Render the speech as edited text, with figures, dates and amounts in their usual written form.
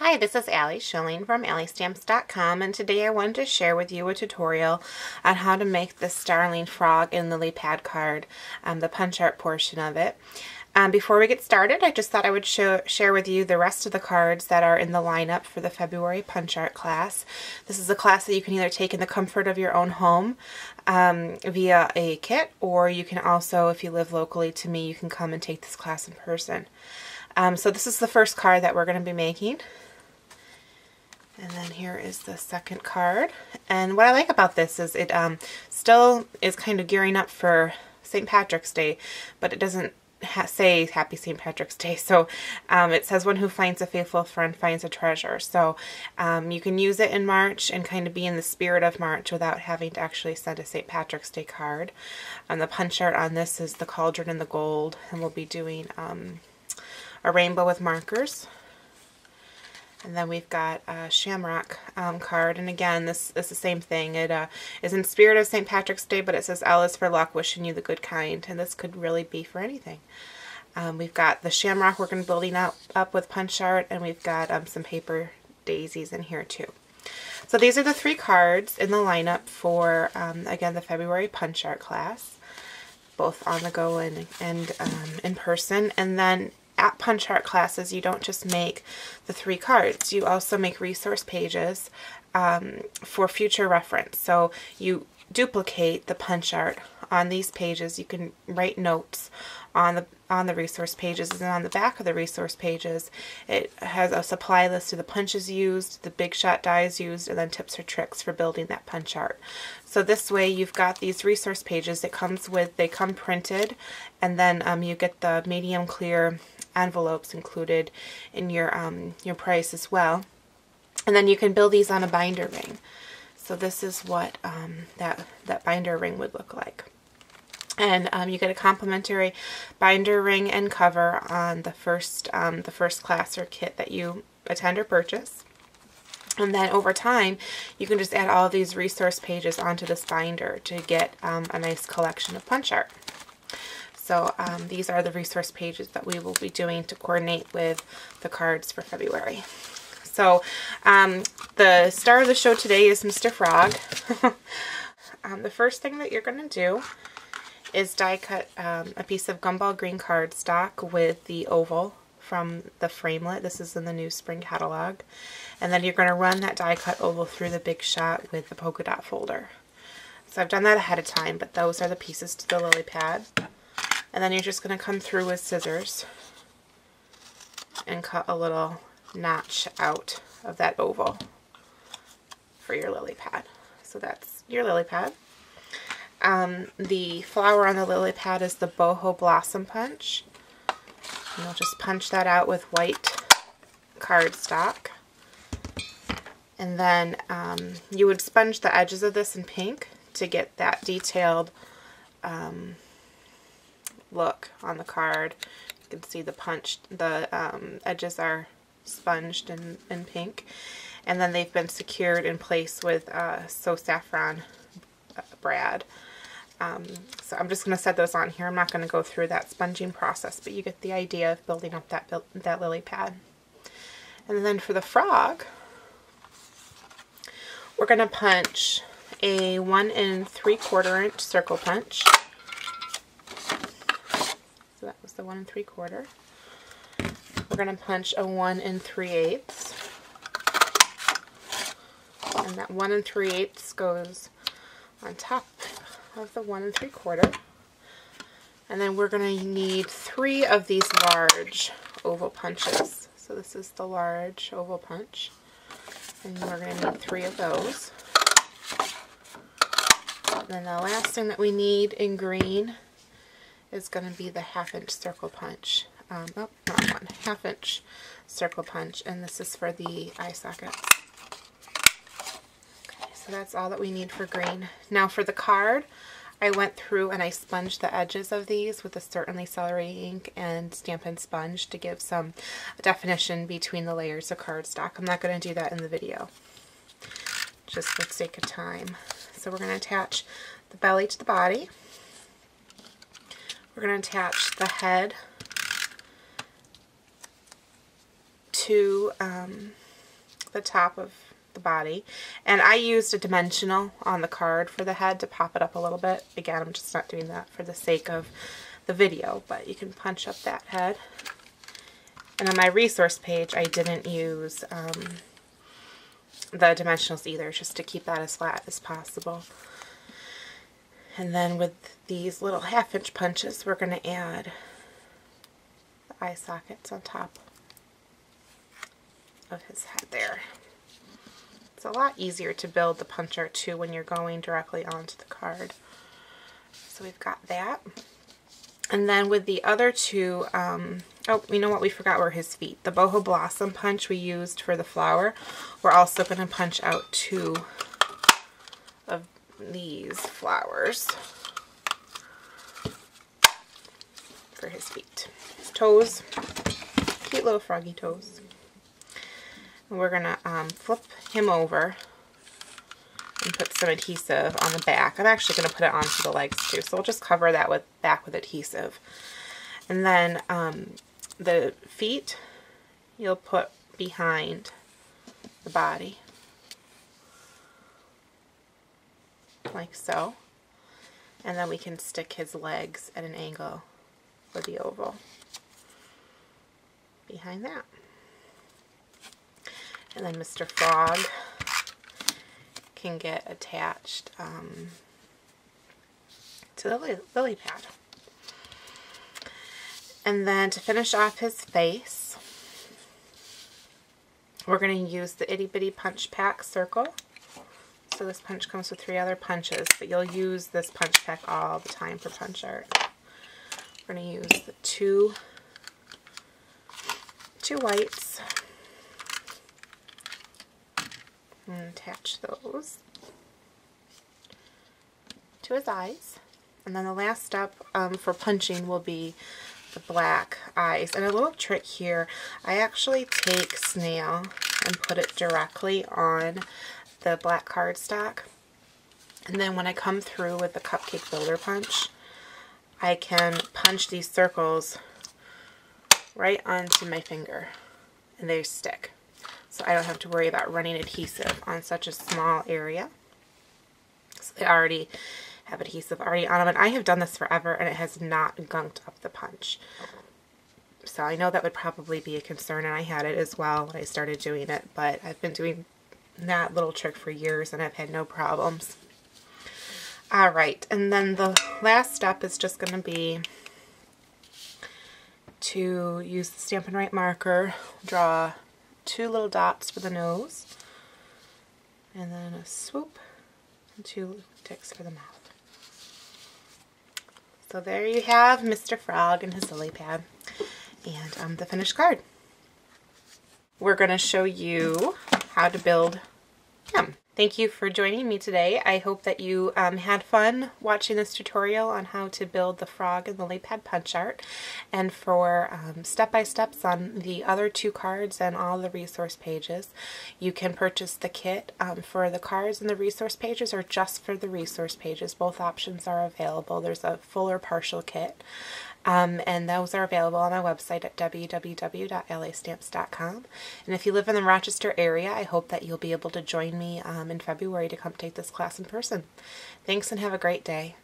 Hi, this is Allie Schilling from AllieStamps.com, and today I wanted to share with you a tutorial on how to make the Starling Frog and Lily pad card, the punch art portion of it. Before we get started, I just thought I would share with you the rest of the cards that are in the lineup for the February punch art class. This is a class that you can either take in the comfort of your own home via a kit, or you can also, if you live locally to me, you can come and take this class in person. So this is the first card that we're going to be making. And then here is the second card. And what I like about this is it still is kind of gearing up for St. Patrick's Day, but it doesn't say Happy St. Patrick's Day. So it says one who finds a faithful friend finds a treasure. So you can use it in March and kind of be in the spirit of March without having to actually send a St. Patrick's Day card. And the punch art on this is the cauldron and the gold. And we'll be doing a rainbow with markers. And then we've got a shamrock card, and again, this is the same thing. It is in spirit of St. Patrick's Day, but it says L is for luck, wishing you the good kind, and this could really be for anything. We've got the shamrock we're going to be building up with punch art, and we've got some paper daisies in here too. So these are the three cards in the lineup for, again, the February punch art class, both on the go and in person. And then at punch art classes, you don't just make the three cards, you also make resource pages for future reference. So you duplicate the punch art on these pages. You can write notes on the resource pages, and on the back of the resource pages it has a supply list of the punches used, the big shot dies used, and then tips or tricks for building that punch art. So this way you've got these resource pages that they come printed, and then you get the medium clear envelopes included in your price as well. And then you can build these on a binder ring. So this is what that binder ring would look like. And you get a complimentary binder ring and cover on the first class or kit that you attend or purchase. And then over time, you can just add all of these resource pages onto this binder to get a nice collection of punch art. So these are the resource pages that we will be doing to coordinate with the cards for February. So the star of the show today is Mr. Frog. The first thing that you're going to do is die cut a piece of gumball green cardstock with the oval from the framelit. This is in the new spring catalog. And then you're going to run that die cut oval through the big shot with the polka dot folder. So I've done that ahead of time, but those are the pieces to the lily pad. And then you're just going to come through with scissors and cut a little notch out of that oval for your lily pad. So that's your lily pad. The flower on the lily pad is the boho blossom punch. And you'll just punch that out with white cardstock. And then you would sponge the edges of this in pink to get that detailed look on the card. You can see the edges are sponged in pink, and then they've been secured in place with So Saffron brad. So I'm just going to set those on here. I'm not going to go through that sponging process, but you get the idea of building up that lily pad. And then for the frog, we're going to punch a 1 3/4 inch circle punch. So that was the 1 3/4. We're going to punch a 1 3/8. And that 1 3/8 goes on top of the 1 3/4. And then we're going to need 3 of these large oval punches. So this is the large oval punch. And we're going to need 3 of those. And then the last thing that we need in green is going to be the 1/2 inch circle punch. Oh, not one, 1/2 inch circle punch, and this is for the eye sockets. Okay, so that's all that we need for green. Now for the card, I went through and I sponged the edges of these with a Certainly Celery ink and Stampin' Sponge to give some definition between the layers of cardstock. I'm not going to do that in the video, just for the sake of time. So we're going to attach the belly to the body. We're going to attach the head to the top of the body. And I used a dimensional on the card for the head to pop it up a little bit. Again, I'm just not doing that for the sake of the video, but you can punch up that head. And on my resource page, I didn't use the dimensionals either, just to keep that as flat as possible. And then with these little 1/2-inch punches, we're going to add the eye sockets on top of his head there. It's a lot easier to build the punch art too when you're going directly onto the card. So we've got that. And then with the other two, oh, you know what we forgot were his feet. The boho blossom punch we used for the flower. We're also going to punch out 2 of these flowers for his feet. His toes, cute little froggy toes. And we're going to flip him over and put some adhesive on the back. I'm actually going to put it onto the legs too, so we'll just cover that back with adhesive. And then the feet you'll put behind the body, like so. And then we can stick his legs at an angle with the oval behind that. And then Mr. Frog can get attached to the lily pad. And then to finish off his face, we're going to use the Itty Bitty Punch Pack Circle. So this punch comes with 3 other punches, but you'll use this punch pack all the time for punch art. We're going to use the two whites and attach those to his eyes. And then the last step for punching will be the black eyes. And a little trick here, I actually take snail and put it directly on the black cardstock. And then when I come through with the Cupcake Builder punch, I can punch these circles right onto my finger and they stick. So I don't have to worry about running adhesive on such a small area. So they already have adhesive already on them, and I have done this forever and it has not gunked up the punch. So I know that would probably be a concern, and I had it as well when I started doing it, but I've been doing that little trick for years and I've had no problems. Alright, and then the last step is just going to be to use the Stampin' Write marker, draw 2 little dots for the nose, and then a swoop, and 2 ticks for the mouth. So there you have Mr. Frog and his lily pad and the finished card. We're going to show you how to build him. Thank you for joining me today. I hope that you had fun watching this tutorial on how to build the frog and lily pad punch art. And for step-by-steps on the other 2 cards and all the resource pages, you can purchase the kit for the cards and the resource pages, or just for the resource pages. Both options are available. There's a full or partial kit. And those are available on my website at www.lastamps.com. And if you live in the Rochester area, I hope that you'll be able to join me in February to come take this class in person. Thanks and have a great day.